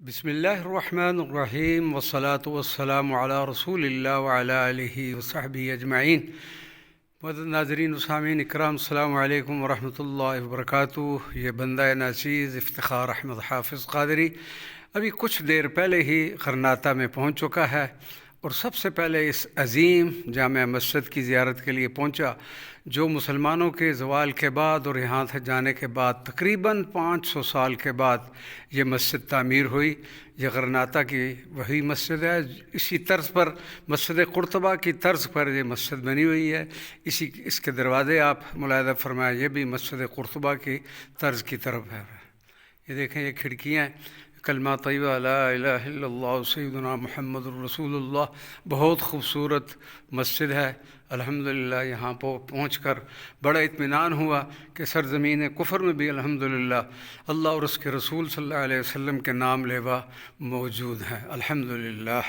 بسم اللہ الرحمن الرحیم والصلاة والسلام علی رسول اللہ وعلی آلہ وصحبہ اجمعین۔ معزز ناظرین و سامعین اکرام، السلام علیکم ورحمۃ اللہ وبرکاتہ۔ یہ بندہ ناچیز افتخار احمد حافظ قادری ابھی کچھ دیر پہلے ہی غرناطہ میں پہنچ چکا ہے اور سب سے پہلے اس عظیم جامع مسجد کی زیارت کے لیے پہنچا جو مسلمانوں کے زوال کے بعد اور یہاں سے جانے کے بعد تقریباً 500 سال کے بعد یہ مسجد تعمیر ہوئی۔ یہ غرناطہ کی وہی مسجد ہے، اسی طرز پر مسجد قرطبہ کی طرز پر یہ مسجد بنی ہوئی ہے۔ اس کے دروازے آپ ملاحظہ فرمائیں، یہ بھی مسجد قرطبہ کی طرز کی طرف ہے۔ یہ دیکھیں، یہ کھڑکیاں کلمہ طیبہ لا الہ الا اللہ سیدنا محمد الرسول اللہ، بہت خوبصورت مسجد ہے۔ الحمدللہ یہاں پہنچ کر بڑا اطمینان ہوا کہ سرزمین کفر میں بھی الحمدللہ اللہ اور اس کے رسول صلی اللہ علیہ وسلم کے نام لیوا موجود ہیں۔ الحمدللہ۔